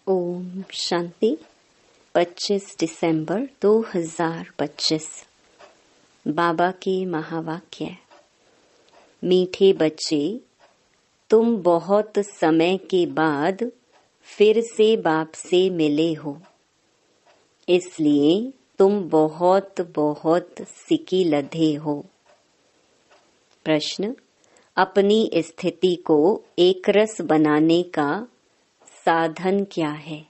ओम शांति। 25 दिसंबर 2025। बाबा के महावाक्य। मीठे बच्चे, तुम बहुत समय के बाद फिर से बाप से मिले हो, इसलिए तुम बहुत बहुत सिकी लधे हो। प्रश्न: अपनी स्थिति को एकरस बनाने का साधन क्या है?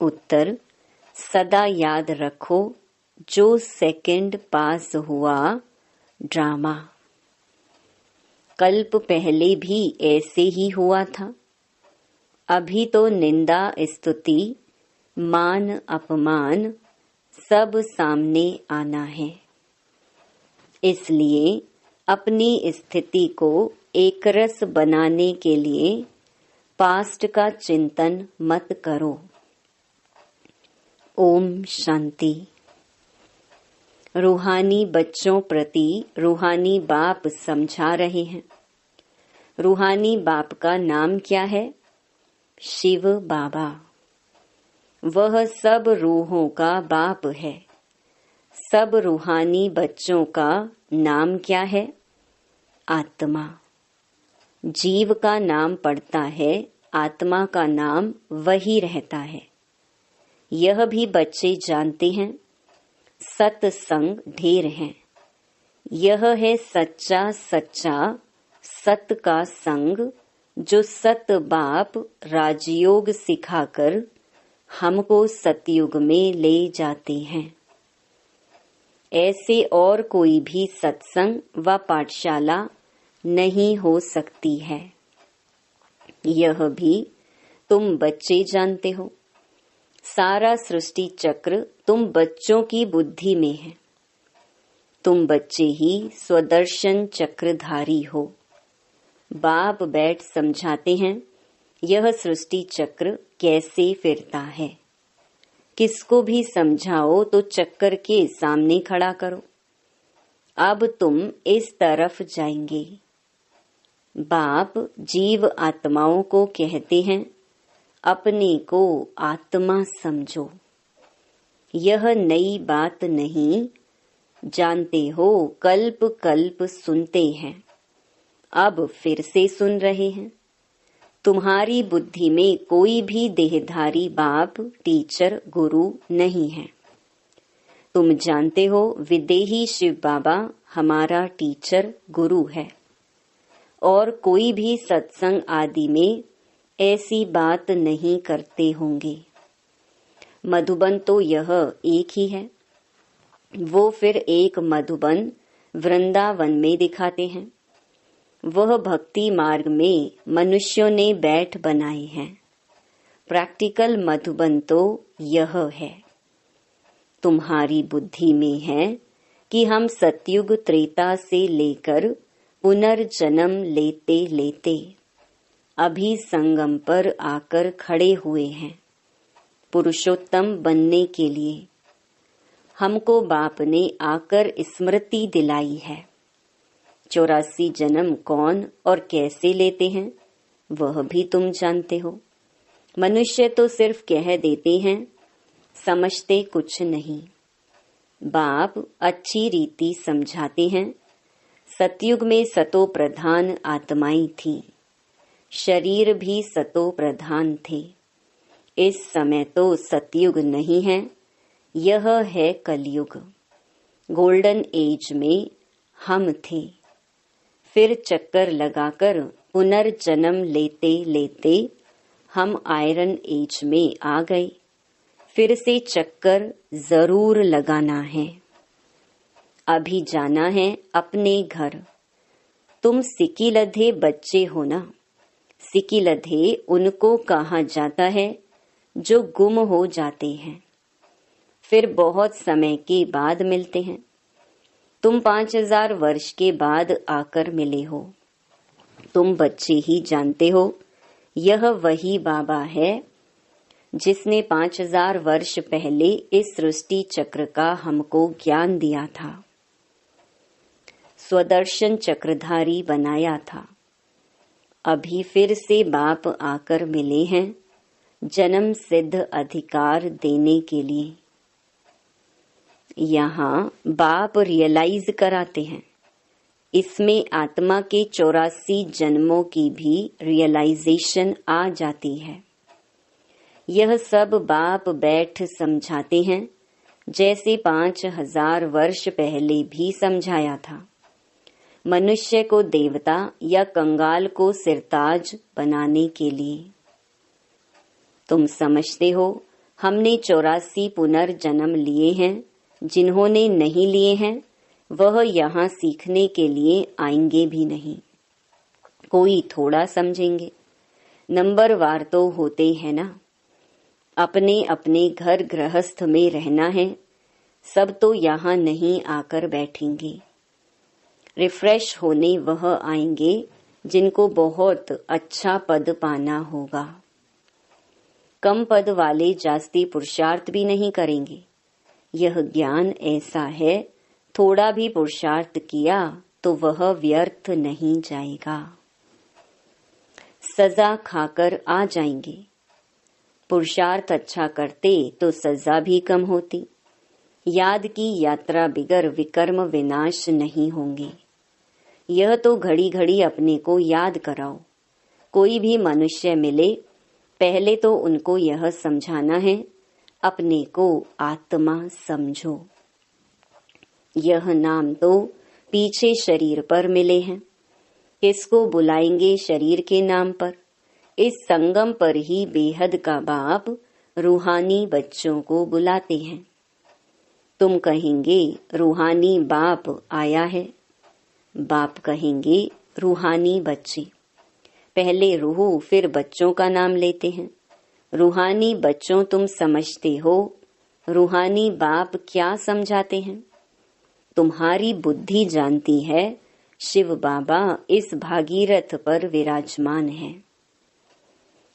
उत्तर: सदा याद रखो, जो सेकंड पास हुआ ड्रामा कल्प पहले भी ऐसे ही हुआ था। अभी तो निंदा स्तुति मान अपमान सब सामने आना है। इसलिए अपनी स्थिति को एकरस बनाने के लिए पास्ट का चिंतन मत करो। ओम शांति। रूहानी बच्चों प्रति रूहानी बाप समझा रहे हैं। रूहानी बाप का नाम क्या है? शिव बाबा। वह सब रूहों का बाप है। सब रूहानी बच्चों का नाम क्या है? आत्मा। जीव का नाम पड़ता है, आत्मा का नाम वही रहता है। यह भी बच्चे जानते हैं। सत्संग ढेर है। यह है सच्चा सच्चा सत का संग, जो सत बाप राजयोग सिखाकर हमको सतयुग में ले जाते हैं। ऐसे और कोई भी सत्संग व पाठशाला नहीं हो सकती है। यह भी तुम बच्चे जानते हो। सारा सृष्टि चक्र तुम बच्चों की बुद्धि में है। तुम बच्चे ही स्वदर्शन चक्रधारी हो। बाप बैठ समझाते हैं, यह सृष्टि चक्र कैसे फिरता है। किसको भी समझाओ तो चक्कर के सामने खड़ा करो। अब तुम इस तरफ जाएंगे। बाप जीव आत्माओं को कहते हैं, अपने को आत्मा समझो। यह नई बात नहीं, जानते हो कल्प कल्प सुनते हैं, अब फिर से सुन रहे हैं। तुम्हारी बुद्धि में कोई भी देहधारी बाप टीचर गुरु नहीं है। तुम जानते हो विदेही शिव बाबा हमारा टीचर गुरु है। और कोई भी सत्संग आदि में ऐसी बात नहीं करते होंगे। मधुबन तो यह एक ही है। वो फिर एक मधुबन वृंदावन में दिखाते हैं। वह भक्ति मार्ग में मनुष्यों ने बैठ बनाए हैं। प्रैक्टिकल मधुबन तो यह है। तुम्हारी बुद्धि में है कि हम सतयुग त्रेता से लेकर पुनर्जन्म लेते लेते अभी संगम पर आकर खड़े हुए हैं, पुरुषोत्तम बनने के लिए। हमको बाप ने आकर स्मृति दिलाई है। 84 जन्म कौन और कैसे लेते हैं, वह भी तुम जानते हो। मनुष्य तो सिर्फ कह देते हैं, समझते कुछ नहीं। बाप अच्छी रीति समझाते हैं। सतयुग में सतो प्रधान आत्माएं थी। शरीर भी सतो प्रधान थे। इस समय तो सतयुग नहीं है, यह है कलयुग। गोल्डन एज में हम थे। फिर चक्कर लगाकर पुनर्जन्म लेते लेते हम आयरन एज में आ गए। फिर से चक्कर जरूर लगाना है। अभी जाना है अपने घर। तुम सिकी लधे बच्चे हो ना। सिकी लधे उनको कहा जाता है जो गुम हो जाते हैं, फिर बहुत समय के बाद मिलते हैं। तुम 5000 वर्ष के बाद आकर मिले हो। तुम बच्चे ही जानते हो, यह वही बाबा है जिसने 5000 वर्ष पहले इस सृष्टि चक्र का हमको ज्ञान दिया था। स्वदर्शन चक्रधारी बनाया था। अभी फिर से बाप आकर मिले हैं। जन्म सिद्ध अधिकार देने के लिए। यहाँ बाप रियलाइज कराते हैं, इसमें आत्मा के 84 जन्मों की भी रियलाइजेशन आ जाती है। यह सब बाप बैठ समझाते हैं, जैसे 5000 वर्ष पहले भी समझाया था। मनुष्य को देवता या कंगाल को सिरताज बनाने के लिए। तुम समझते हो हमने 84 पुनर्जन्म लिए हैं। जिन्होंने नहीं लिए हैं वह यहाँ सीखने के लिए आएंगे भी नहीं। कोई थोड़ा समझेंगे, नंबरवार तो होते हैं ना। अपने अपने घर गृहस्थ में रहना है, सब तो यहाँ नहीं आकर बैठेंगे। रिफ्रेश होने वह आएंगे जिनको बहुत अच्छा पद पाना होगा। कम पद वाले जास्ती पुरुषार्थ भी नहीं करेंगे। यह ज्ञान ऐसा है, थोड़ा भी पुरुषार्थ किया तो वह व्यर्थ नहीं जाएगा। सजा खाकर आ जाएंगे। पुरुषार्थ अच्छा करते तो सजा भी कम होती। याद की यात्रा बिगर विकर्म विनाश नहीं होंगे। यह तो घड़ी घड़ी अपने को याद कराओ। कोई भी मनुष्य मिले, पहले तो उनको यह समझाना है, अपने को आत्मा समझो। यह नाम तो पीछे शरीर पर मिले हैं। किसको बुलाएंगे शरीर के नाम पर? इस संगम पर ही बेहद का बाप रूहानी बच्चों को बुलाते हैं। तुम कहेंगे रूहानी बाप आया है, बाप कहेंगे रूहानी बच्चे। पहले रूह फिर बच्चों का नाम लेते हैं। रूहानी बच्चों तुम समझते हो, रूहानी बाप क्या समझाते हैं? तुम्हारी बुद्धि जानती है शिव बाबा इस भागीरथ पर विराजमान है।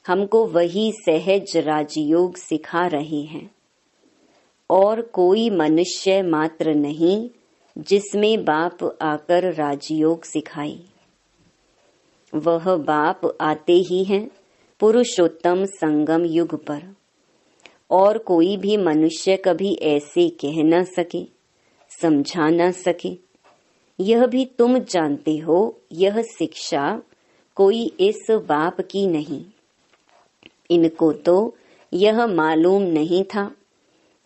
हमको वही सहज राजयोग सिखा रहे हैं। और कोई मनुष्य मात्र नहीं जिसमें बाप आकर राजयोग सिखाए। वह बाप आते ही हैं पुरुषोत्तम संगम युग पर। और कोई भी मनुष्य कभी ऐसे कह न सके, समझा न सके। यह भी तुम जानते हो, यह शिक्षा कोई इस बाप की नहीं। इनको तो यह मालूम नहीं था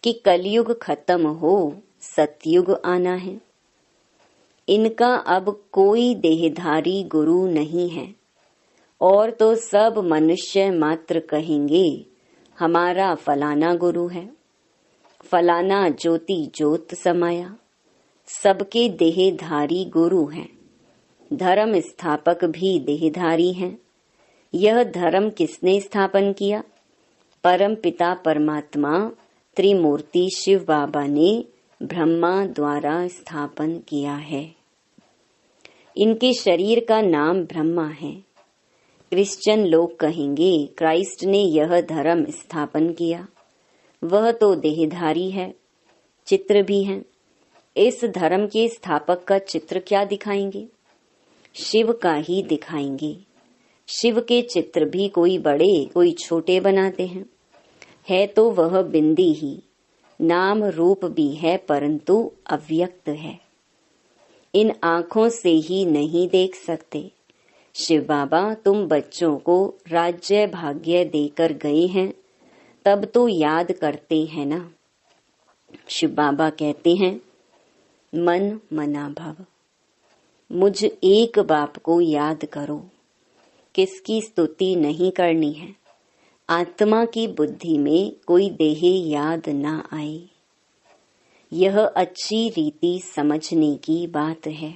कि कलयुग खत्म हो, सतयुग आना है। इनका अब कोई देहधारी गुरु नहीं है। और तो सब मनुष्य मात्र कहेंगे हमारा फलाना गुरु है, फलाना ज्योति ज्योत समाया। सबके देहधारी गुरु हैं। धर्म स्थापक भी देहधारी हैं। यह धर्म किसने स्थापन किया? परम पिता परमात्मा त्रिमूर्ति शिव बाबा ने ब्रह्मा द्वारा स्थापन किया है। इनके शरीर का नाम ब्रह्मा है। क्रिश्चियन लोग कहेंगे क्राइस्ट ने यह धर्म स्थापन किया। वह तो देहधारी है, चित्र भी हैं। इस धर्म के स्थापक का चित्र क्या दिखाएंगे? शिव का ही दिखाएंगे। शिव के चित्र भी कोई बड़े कोई छोटे बनाते हैं। है तो वह बिंदी ही, नाम रूप भी है परंतु अव्यक्त है। इन आँखों से ही नहीं देख सकते। शिव बाबा तुम बच्चों को राज्य भाग्य देकर गए हैं, तब तो याद करते हैं ना। शिव बाबा कहते हैं मन मना भव। मुझ एक बाप को याद करो। किसकी स्तुति नहीं करनी है। आत्मा की बुद्धि में कोई देह याद ना आए। यह अच्छी रीति समझने की बात है।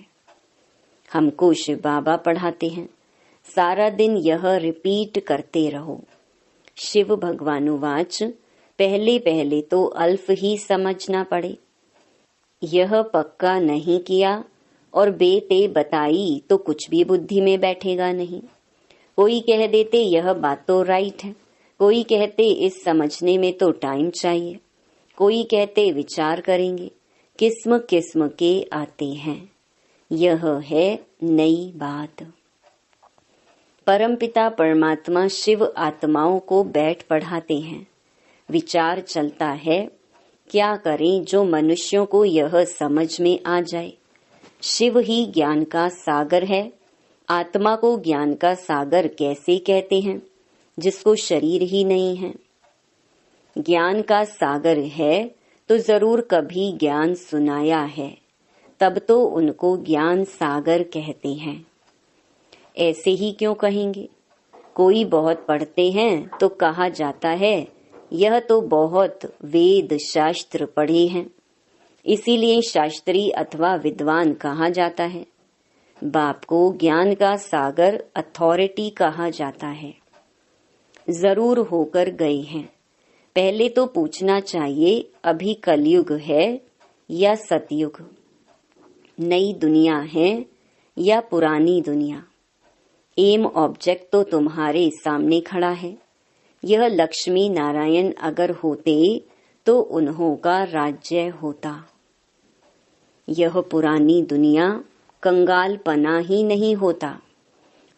हमको शिव बाबा पढ़ाते हैं, सारा दिन यह रिपीट करते रहो। शिव भगवानुवाच, पहले पहले तो अल्फ ही समझना पड़े। यह पक्का नहीं किया और बेते बताई तो कुछ भी बुद्धि में बैठेगा नहीं। कोई कह देते यह बात तो राइट है, कोई कहते इस समझने में तो टाइम चाहिए, कोई कहते विचार करेंगे। किस्म किस्म के आते हैं। यह है नई बात। परमपिता परमात्मा शिव आत्माओं को बैठ पढ़ाते हैं। विचार चलता है, क्या करें जो मनुष्यों को यह समझ में आ जाए। शिव ही ज्ञान का सागर है। आत्मा को ज्ञान का सागर कैसे कहते हैं, जिसको शरीर ही नहीं है। ज्ञान का सागर है तो जरूर कभी ज्ञान सुनाया है, तब तो उनको ज्ञान सागर कहते हैं। ऐसे ही क्यों कहेंगे। कोई बहुत पढ़ते हैं तो कहा जाता है यह तो बहुत वेद शास्त्र पढ़े हैं, इसीलिए शास्त्री अथवा विद्वान कहा जाता है। बाप को ज्ञान का सागर अथॉरिटी कहा जाता है। जरूर होकर गए हैं। पहले तो पूछना चाहिए अभी कलयुग है या सतयुग, नई दुनिया है या पुरानी दुनिया। एम ऑब्जेक्ट तो तुम्हारे सामने खड़ा है। यह लक्ष्मी नारायण अगर होते तो उन्हों का राज्य होता। यह पुरानी दुनिया कंगालपना ही नहीं होता।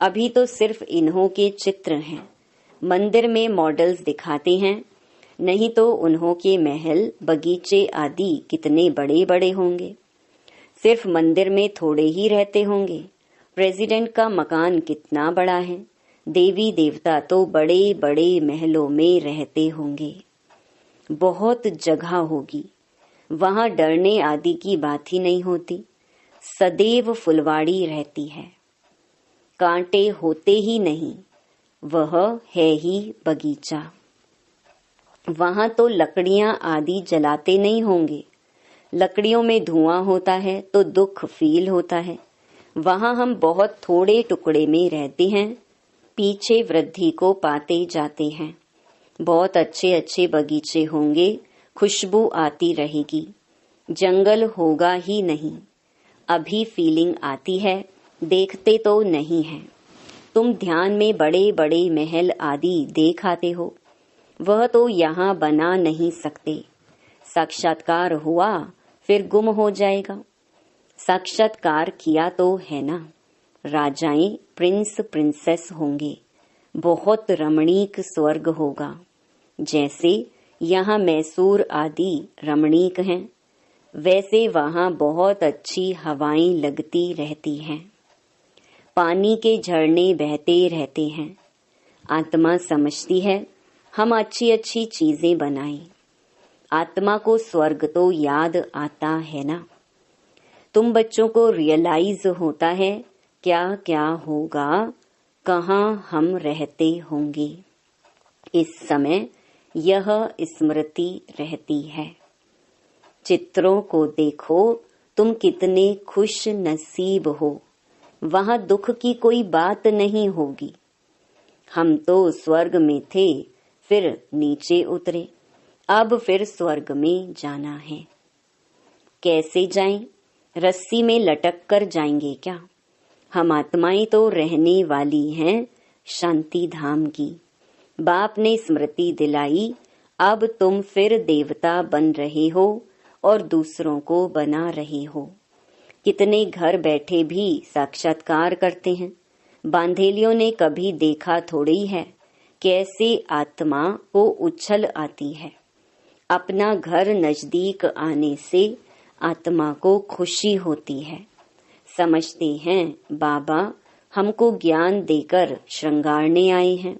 अभी तो सिर्फ इन्हों के चित्र हैं, मंदिर में मॉडल्स दिखाते हैं, नहीं तो उन्हों के महल बगीचे आदि कितने बड़े बड़े होंगे। सिर्फ मंदिर में थोड़े ही रहते होंगे। प्रेसिडेंट का मकान कितना बड़ा है। देवी देवता तो बड़े बड़े महलों में रहते होंगे। बहुत जगह होगी, वहां डरने आदि की बात ही नहीं होती। सदैव फुलवाड़ी रहती है, कांटे होते ही नहीं, वह है ही बगीचा। वहां तो लकड़ियां आदि जलाते नहीं होंगे। लकड़ियों में धुआं होता है तो दुख फील होता है। वहां हम बहुत थोड़े टुकड़े में रहते हैं, पीछे वृद्धि को पाते जाते हैं। बहुत अच्छे अच्छे बगीचे होंगे, खुशबू आती रहेगी। जंगल होगा ही नहीं। अभी फीलिंग आती है, देखते तो नहीं है। तुम ध्यान में बड़े बड़े महल आदि देख आते हो, वह तो यहाँ बना नहीं सकते। साक्षात्कार हुआ फिर गुम हो जाएगा। साक्षात्कार किया तो है ना। राजाएं प्रिंस प्रिंसेस होंगे, बहुत रमणीक स्वर्ग होगा। जैसे यहाँ मैसूर आदि रमणीक हैं, वैसे वहाँ बहुत अच्छी हवाएं लगती रहती हैं। पानी के झरने बहते रहते हैं। आत्मा समझती है हम अच्छी अच्छी चीजें बनाएं। आत्मा को स्वर्ग तो याद आता है ना। तुम बच्चों को रियलाइज होता है क्या क्या होगा, कहाँ हम रहते होंगे। इस समय यह स्मृति रहती है। चित्रों को देखो, तुम कितने खुश नसीब हो। वहाँ दुख की कोई बात नहीं होगी। हम तो स्वर्ग में थे, फिर नीचे उतरे, अब फिर स्वर्ग में जाना है। कैसे जाएं? रस्सी में लटक कर जाएंगे क्या? हम आत्माएं तो रहने वाली हैं शांति धाम की। बाप ने स्मृति दिलाई, अब तुम फिर देवता बन रहे हो और दूसरों को बना रहे हो। कितने घर बैठे भी साक्षात्कार करते हैं। बांधेलियों ने कभी देखा थोड़ी है कैसे आत्मा को उछल आती है। अपना घर नजदीक आने से आत्मा को खुशी होती है। समझते हैं बाबा हमको ज्ञान देकर श्रृंगारने आए हैं।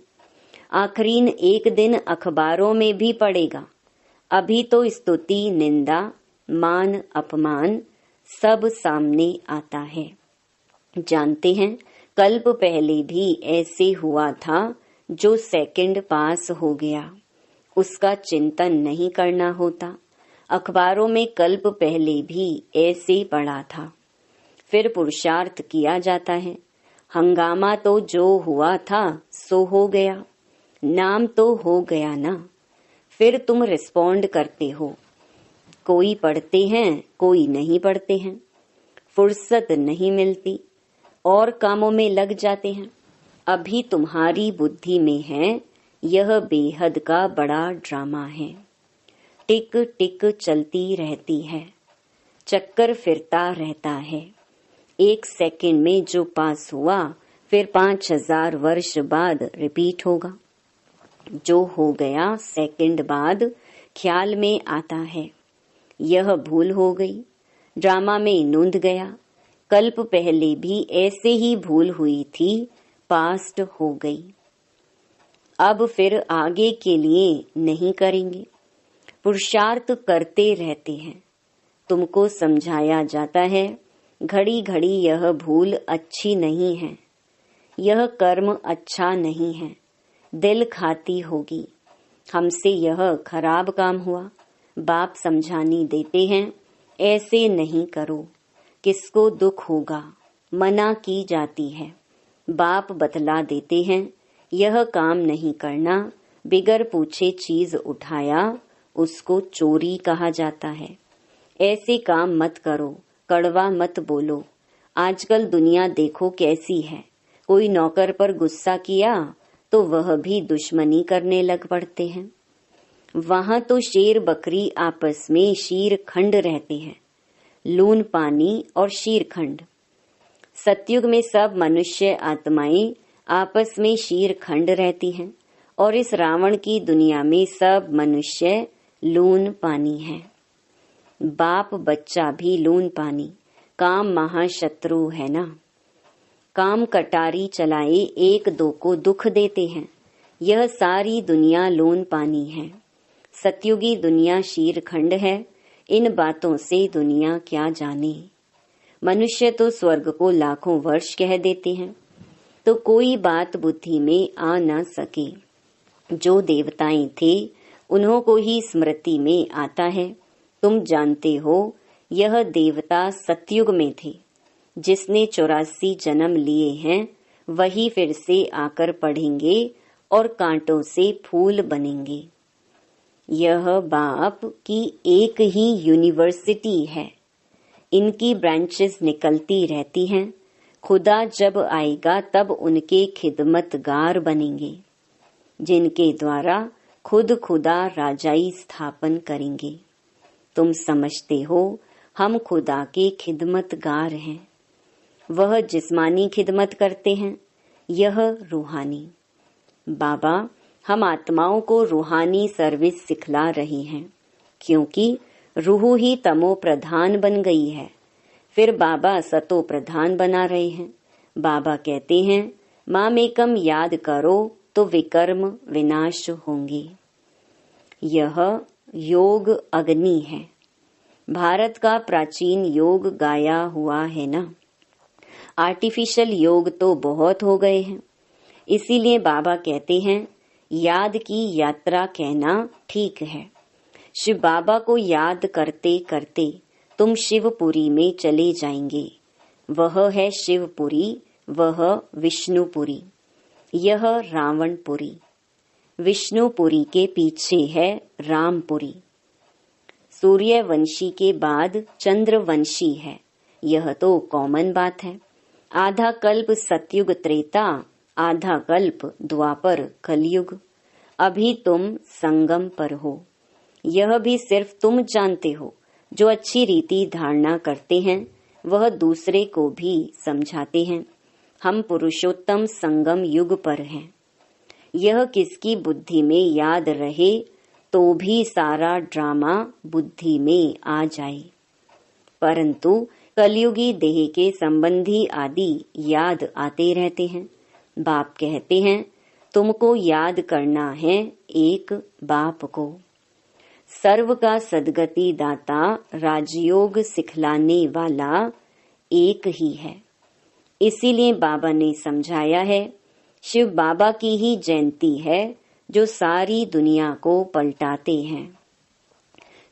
आखरीन एक दिन अखबारों में भी पड़ेगा। अभी तो स्तुति निंदा मान अपमान सब सामने आता है। जानते हैं कल्प पहले भी ऐसे हुआ था। जो सेकंड पास हो गया उसका चिंतन नहीं करना होता। अखबारों में कल्प पहले भी ऐसे पड़ा था, फिर पुरुषार्थ किया जाता है। हंगामा तो जो हुआ था सो हो गया, नाम तो हो गया ना। फिर तुम रिस्पॉन्ड करते हो। कोई पढ़ते हैं कोई नहीं पढ़ते हैं। फुर्सत नहीं मिलती और कामों में लग जाते हैं। अभी तुम्हारी बुद्धि में है यह बेहद का बड़ा ड्रामा है। टिक टिक चलती रहती है, चक्कर फिरता रहता है। एक सेकंड में जो पास हुआ फिर 5000 वर्ष बाद रिपीट होगा। जो हो गया सेकंड बाद ख्याल में आता है, यह भूल हो गई, ड्रामा में नूंद गया, कल्प पहले भी ऐसे ही भूल हुई थी, पास्ट हो गई, अब फिर आगे के लिए नहीं करेंगे। पुरुषार्थ करते रहते हैं। तुमको समझाया जाता है, घड़ी घड़ी यह भूल अच्छी नहीं है, यह कर्म अच्छा नहीं है, दिल खाती होगी, हमसे यह खराब काम हुआ। बाप समझानी देते हैं, ऐसे नहीं करो, किसको दुख होगा, मना की जाती है। बाप बतला देते हैं, यह काम नहीं करना, बिगर पूछे चीज उठाया, उसको चोरी कहा जाता है। ऐसे काम मत करो, कड़वा मत बोलो। आजकल दुनिया देखो कैसी है, कोई नौकर पर गुस्सा किया तो वह भी दुश्मनी करने लग पड़ते हैं। वहां तो शेर बकरी आपस में शीरखंड रहते हैं, लून पानी और शीरखंड। सतयुग में सब मनुष्य आत्माएं आपस में शीरखंड रहती हैं, और इस रावण की दुनिया में सब मनुष्य लून पानी है। बाप बच्चा भी लून पानी, काम महाशत्रु है ना। काम कटारी चलाए एक दो को दुख देते हैं, यह सारी दुनिया लून पानी है। सतयुगी दुनिया शीरखंड है, इन बातों से दुनिया क्या जाने। मनुष्य तो स्वर्ग को लाखों वर्ष कह देते हैं, तो कोई बात बुद्धि में आ न सके। जो देवताएं थे उन्हों को ही स्मृति में आता है। तुम जानते हो यह देवता सतयुग में थे, जिसने 84 जन्म लिए हैं वही फिर से आकर पढ़ेंगे और कांटों से फूल बनेंगे। यह बाप की एक ही यूनिवर्सिटी है, इनकी ब्रांचेस निकलती रहती हैं। खुदा जब आएगा तब उनके खिदमतगार बनेंगे, जिनके द्वारा खुद खुदा राजाई स्थापन करेंगे। तुम समझते हो हम खुदा के खिदमतगार हैं। वह जिस्मानी खिदमत करते हैं, यह रूहानी। बाबा हम आत्माओं को रूहानी सर्विस सिखला रहे हैं, क्योंकि रूह ही तमो प्रधान बन गई है। फिर बाबा सतो प्रधान बना रहे हैं। बाबा कहते हैं मामेकम याद करो तो विकर्म विनाश होंगे। यह योग अग्नि है। भारत का प्राचीन योग गाया हुआ है ना। आर्टिफिशियल योग तो बहुत हो गए हैं, इसीलिए बाबा कहते हैं याद की यात्रा कहना ठीक है। शिव बाबा को याद करते करते तुम शिवपुरी में चले जाएंगे। वह है शिवपुरी, वह विष्णुपुरी, यह रावणपुरी। विष्णुपुरी के पीछे है रामपुरी। सूर्यवंशी के बाद चंद्रवंशी है, यह तो कॉमन बात है। आधा कल्प सतयुग त्रेता, आधा कल्प द्वापर कलयुग। अभी तुम संगम पर हो, यह भी सिर्फ तुम जानते हो। जो अच्छी रीति धारणा करते हैं वह दूसरे को भी समझाते हैं। हम पुरुषोत्तम संगम युग पर हैं। यह किसकी बुद्धि में याद रहे तो भी सारा ड्रामा बुद्धि में आ जाए, परंतु कलयुगी देह के संबंधी आदि याद आते रहते हैं। बाप कहते हैं तुमको याद करना है एक बाप को। सर्व का सदगति दाता राजयोग सिखलाने वाला एक ही है। इसीलिए बाबा ने समझाया है शिव बाबा की ही जयंती है जो सारी दुनिया को पलटाते हैं।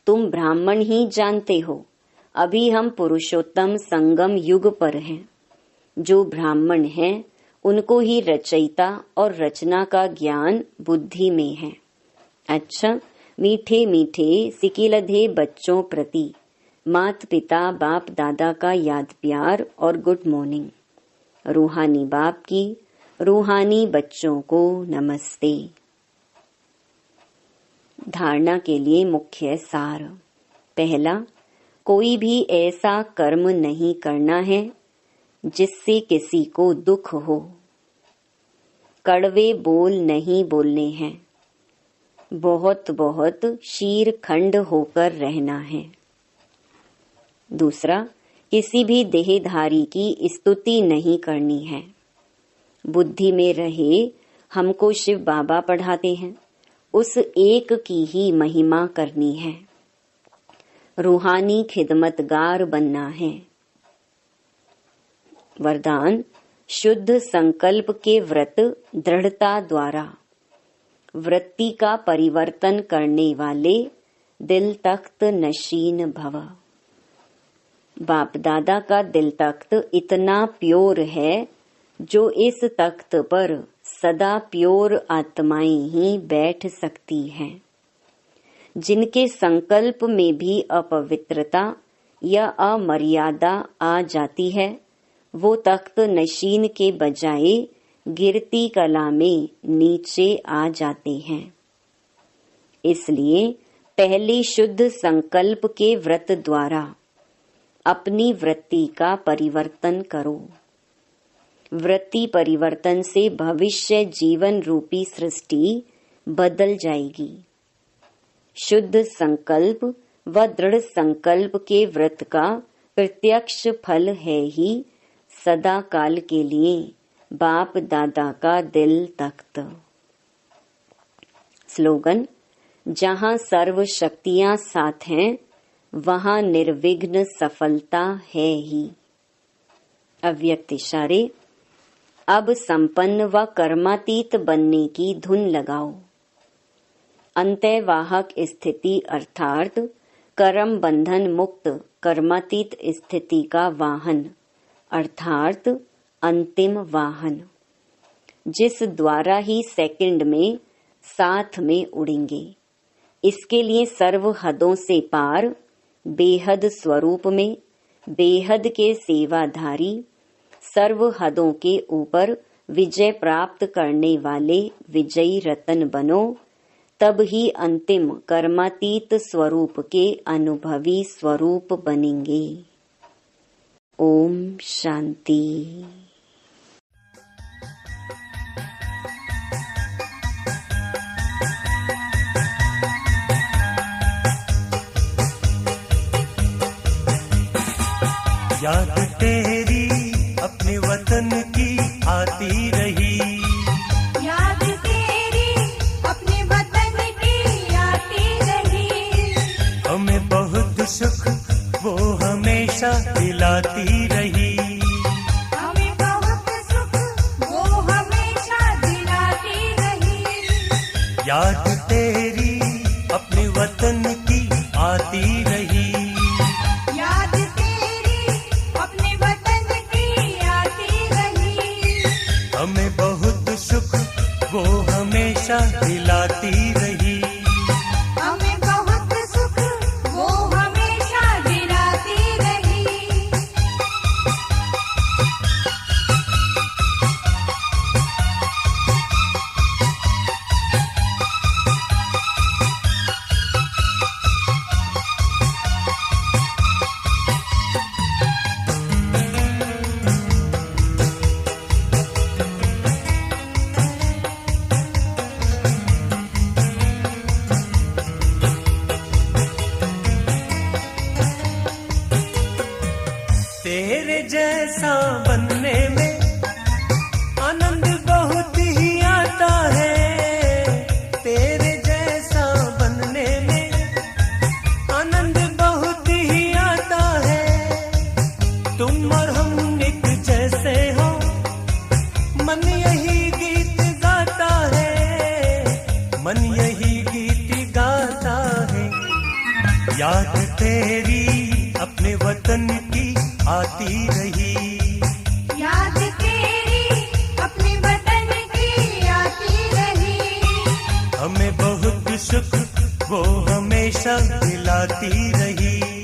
तुम ब्राह्मण ही जानते हो, अभी हम पुरुषोत्तम संगम युग पर हैं। जो ब्राह्मण हैं उनको ही रचयिता और रचना का ज्ञान बुद्धि में है। अच्छा, मीठे मीठे सिकिलधे बच्चों प्रति मात पिता बाप दादा का याद प्यार और गुड मॉर्निंग। रूहानी बाप की रूहानी बच्चों को नमस्ते। धारणा के लिए मुख्य सार। पहला, कोई भी ऐसा कर्म नहीं करना है जिससे किसी को दुख हो। कड़वे बोल नहीं बोलने हैं, बहुत बहुत शीरखंड होकर रहना है। दूसरा, किसी भी देहधारी की स्तुति नहीं करनी है। बुद्धि में रहे हमको शिव बाबा पढ़ाते हैं, उस एक की ही महिमा करनी है। रूहानी खिदमतगार बनना है। वरदान, शुद्ध संकल्प के व्रत दृढ़ता द्वारा वृत्ति का परिवर्तन करने वाले दिल तख्त नशीन भव। बाप दादा का दिल तख्त इतना प्योर है, जो इस तख्त पर सदा प्योर आत्माएं ही बैठ सकती हैं। जिनके संकल्प में भी अपवित्रता या अमर्यादा आ जाती है, वो तख्त नशीन के बजाय गिरती कला में नीचे आ जाते हैं। इसलिए पहले शुद्ध संकल्प के व्रत द्वारा अपनी वृत्ति का परिवर्तन करो। वृत्ति परिवर्तन से भविष्य जीवन रूपी सृष्टि बदल जाएगी। शुद्ध संकल्प व दृढ़ संकल्प के व्रत का प्रत्यक्ष फल है ही सदा काल के लिए बाप दादा का दिल तख्त। स्लोगन, जहाँ सर्व शक्तियाँ साथ हैं, वहाँ निर्विघ्न सफलता है ही। अव्यक्त इशारे, अब संपन्न व कर्मातीत बनने की धुन लगाओ। अंतःवाहक स्थिति अर्थात कर्म बंधन मुक्त कर्मातीत स्थिति का वाहन अर्थात अंतिम वाहन, जिस द्वारा ही सेकंड में साथ में उड़ेंगे। इसके लिए सर्व हदों से पार बेहद स्वरूप में बेहद के सेवाधारी सर्व हदों के ऊपर विजय प्राप्त करने वाले विजयी रतन बनो। तब ही अंतिम कर्मातीत स्वरूप के अनुभवी स्वरूप बनेंगे। ओम शांति। याद तेरी अपने वतन की आती रही, याद तेरी अपने वतन की आती रही। हमें बहुत सुख वो हमेशा दिलाती रही, हमें बहुत सुख वो हमेशा दिलाती रही। याद तेरी अपने वतन की आती रही, याद तेरी अपने वतन की आती रही। हमें बहुत सुख वो हमेशा दिलाती रही। हमें बहुत सुख वो हमेशा दिलाती रही। तेरे जैसा बनने में आनंद बहुत ही आता है, तेरे जैसा बनने में आनंद बहुत ही आता है। तुम और हम एक जैसे हो, मन यही गीत गाता है, मन यही गीत गाता है। याद तेरी अपने वतन की आती रही, याद तेरी अपने वतन की आती रही। हमें बहुत सुख वो हमेशा दिलाती रही।